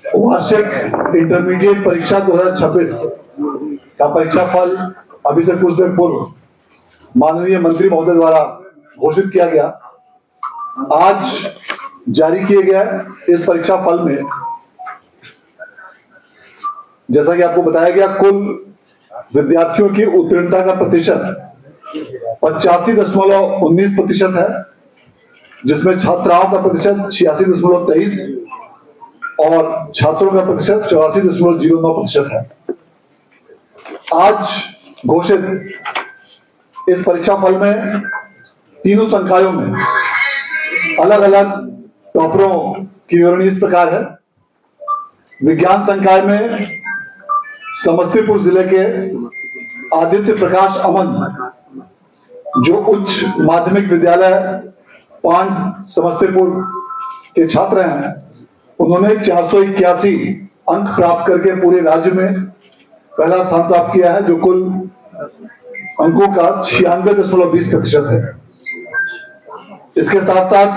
वार्षिक इंटरमीडिएट परीक्षा 2026 का परीक्षा फल अभी से कुछ देर पूर्व माननीय मंत्री महोदय द्वारा घोषित किया गया। आज जारी किए गए इस परीक्षा फल में जैसा कि आपको बताया गया, कुल विद्यार्थियों की उत्तीर्णता का प्रतिशत 85.19% है, जिसमें छात्राओं का प्रतिशत 86.23 और छात्रों का प्रतिशत 84.09% है। आज घोषित इस परीक्षा फल में तीनों संकायों में अलग अलग टॉपरों की विवरणी इस प्रकार है। विज्ञान संकाय में समस्तीपुर जिले के आदित्य प्रकाश अमन, जो उच्च माध्यमिक विद्यालय पांड समस्तीपुर के छात्र हैं, उन्होंने 481 अंक प्राप्त करके पूरे राज्य में पहला स्थान प्राप्त किया है, जो कुल अंकों का 96.20% है। इसके साथ साथ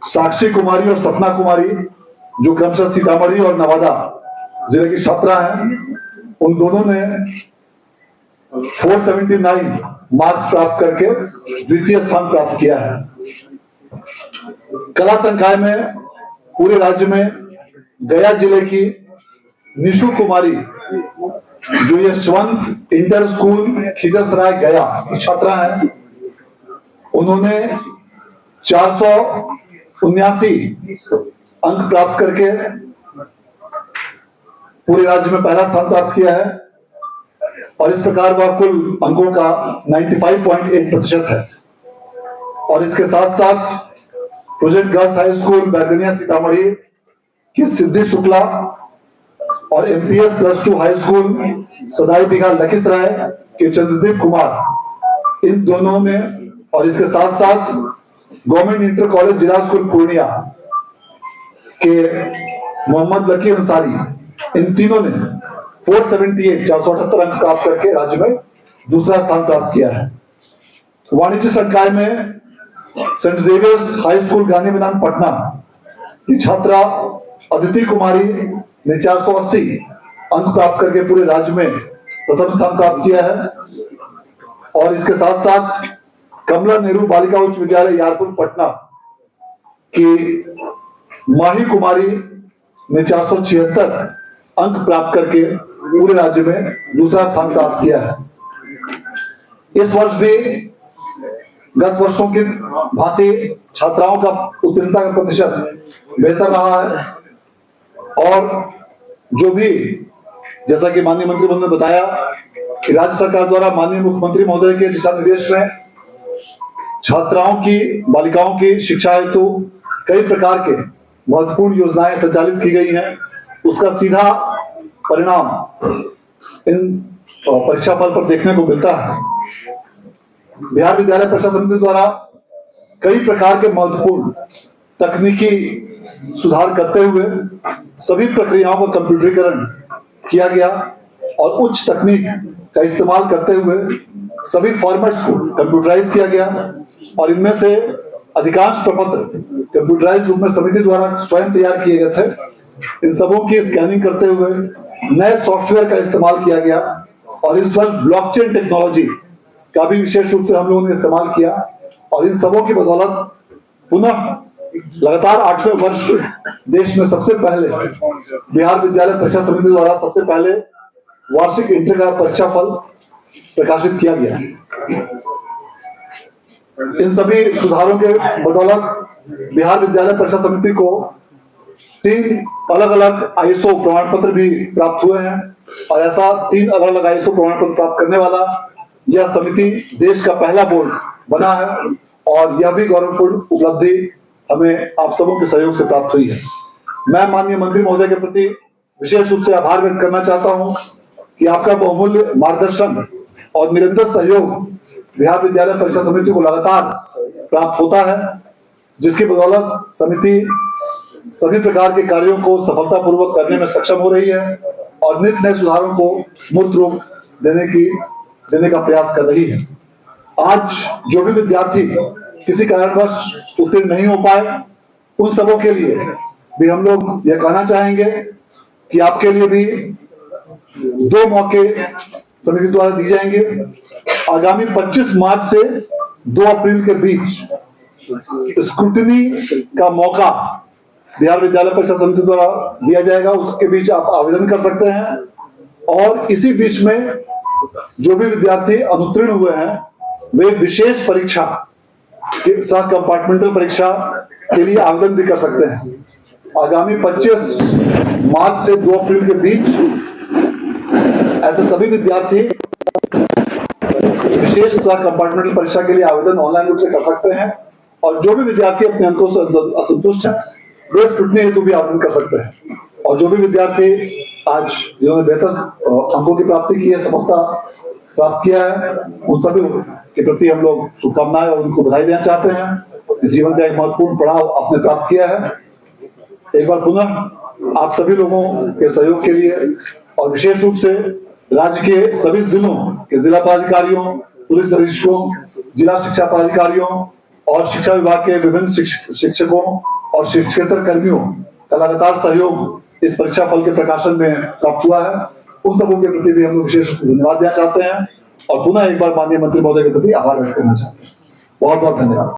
साक्षी कुमारी और सपना कुमारी, जो क्रमशः सीतामढ़ी और नवादा जिले की छात्रा हैं, उन दोनों ने 479 मार्क्स प्राप्त करके द्वितीय स्थान प्राप्त किया है। कला संकाय में पूरे राज्य में गया जिले की निशु कुमारी, जो यशवंत इंटर स्कूल खिजरसराय गया की छात्रा है, उन्होंने 479 अंक प्राप्त करके पूरे राज्य में पहला स्थान प्राप्त किया है और इस प्रकार वह कुल अंकों का 95.8% है। और इसके साथ साथ project girls high school Baigania Sitamarhi की सिद्धि शुक्ला और एमपीएस +2 हाई स्कूल सदाई बिघा लखीसराय के चंद्रदीप कुमार, इन दोनों ने, और इसके साथ साथ गवर्नमेंट इंटर कॉलेज जिला स्कूल पूर्णिया के मोहम्मद लकी अंसारी, इन तीनों ने 478 अंक प्राप्त करके राज्य में दूसरा स्थान प्राप्त किया है। वाणिज्य संकाय में saint Xavier's high school Gandhi Maidan Patna की छात्रा अदिति कुमारी ने 480 अंक प्राप्त करके पूरे राज्य में प्रथम स्थान प्राप्त किया है। और इसके साथ साथ कमला नेहरू बालिका उच्च विद्यालय यारपुर पटना की माही कुमारी ने 476 अंक प्राप्त करके पूरे राज्य में दूसरा स्थान प्राप्त किया है। इस वर्ष भी गत वर्षों की भांति छात्राओं का उत्तीर्णता का प्रतिशत बेहतर रहा है और जो भी, जैसा कि माननीय मंत्री महोदय ने बताया कि राज्य सरकार द्वारा माननीय मुख्यमंत्री महोदय के दिशा निर्देश में छात्राओं की, बालिकाओं की शिक्षा हेतु कई प्रकार के महत्वपूर्ण योजनाएं संचालित की गई हैं, उसका सीधा परिणाम इन परीक्षा फल पर देखने को मिलता है। बिहार विद्यालय परीक्षा समिति द्वारा कई प्रकार के महत्वपूर्ण तकनीकी सुधार करते हुए सभी प्रक्रियाओं का कंप्यूटरीकरण किया गया और उच्च तकनीक का इस्तेमाल करते हुए सभी फॉर्मेट्स को कंप्यूटराइज किया गया और इनमें से अधिकांश प्रपत्र कंप्यूटराइज रूप में समिति द्वारा स्वयं तैयार किए गए थे। इन सबों की स्कैनिंग करते हुए नए सॉफ्टवेयर का इस्तेमाल किया गया और इस वर्ष ब्लॉकचेन टेक्नोलॉजी का भी विशेष रूप से हम लोगों ने इस्तेमाल किया और इन सबों की बदौलत पुनः लगातार 8वें वर्ष देश में सबसे पहले बिहार विद्यालय परीक्षा समिति द्वारा सबसे पहले वार्षिक इंटर का परीक्षा फल प्रकाशित किया गया। इन सभी सुधारों के बदौलत बिहार विद्यालय परीक्षा समिति को 3 अलग अलग आईएसओ प्रमाण पत्र भी प्राप्त हुए हैं और ऐसा 3 अलग अलग आईएसओ प्रमाण पत्र प्राप्त करने वाला यह समिति देश का पहला बोर्ड बना है और यह भी गौरवपूर्ण उपलब्धि हमें आप सबों के सहयोग से प्राप्त हुई है। मैं माननीय मंत्री महोदय के प्रति विशेष रूप से आभार व्यक्त करना चाहता हूं कि आपका बहुमूल्य मार्गदर्शन और निरंतर सहयोग बिहार विद्यालय परीक्षा समिति को लगातार प्राप्त होता है, जिसकी बदौलत समिति सभी प्रकार के कार्यों को सफलतापूर्वक करने में सक्षम हो रही है और नित नए सुधारों को मूर्त रूप देने का प्रयास कर रही है। आज जो भी विद्यार्थी किसी कारणवश उत्तीर्ण नहीं हो पाए, उन सबों के लिए भी हम लोग यह कहना चाहेंगे कि आपके लिए भी 2 मौके समिति द्वारा दी जाएंगे। आगामी 25 मार्च से 2 अप्रैल के बीच स्क्रूटनी का मौका बिहार विद्यालय परीक्षा समिति द्वारा दिया जाएगा। उसके बीच आप आवेदन कर सकते हैं और इसी बीच में जो भी विद्यार्थी अनुत्तीर्ण हुए हैं वे विशेष परीक्षा सह कंपार्टमेंटल परीक्षा के लिए आवेदन भी कर सकते हैं। आगामी 25 मार्च से 2 अप्रैल के बीच ऐसे सभी विद्यार्थी विशेष सह कंपार्टमेंटल परीक्षा के लिए आवेदन ऑनलाइन रूप से कर सकते हैं और जो भी विद्यार्थी अपने अंकों से असंतुष्ट है वे स्क्रूटनी हेतु भी आवेदन कर सकते हैं। और जो भी विद्यार्थी आज जिन्होंने बेहतर अंकों की प्राप्ति की है, सफलता प्राप्त किया है, उन सभी के प्रति हम लोग शुभकामनाएं और उनको बधाई देना चाहते हैं। जीवन का एक महत्वपूर्ण पड़ाव आपने प्राप्त किया है। एक बार पुनः आप सभी लोगों के सहयोग के लिए और विशेष रूप से राज्य के सभी जिलों के जिला पदाधिकारियों, पुलिस अधीक्षकों, जिला शिक्षा पदाधिकारियों और शिक्षा विभाग के विभिन्न शिक्षकों और शिक्षकेतर कर्मियों का लगातार सहयोग इस परीक्षा फल के प्रकाशन में प्राप्त हुआ है। उन सबों के प्रति भी हम लोग विशेष धन्यवाद देना चाहते हैं और पुनः एक बार माननीय मंत्री महोदय के प्रति आभार व्यक्त करना चाहते हैं। बहुत बहुत धन्यवाद।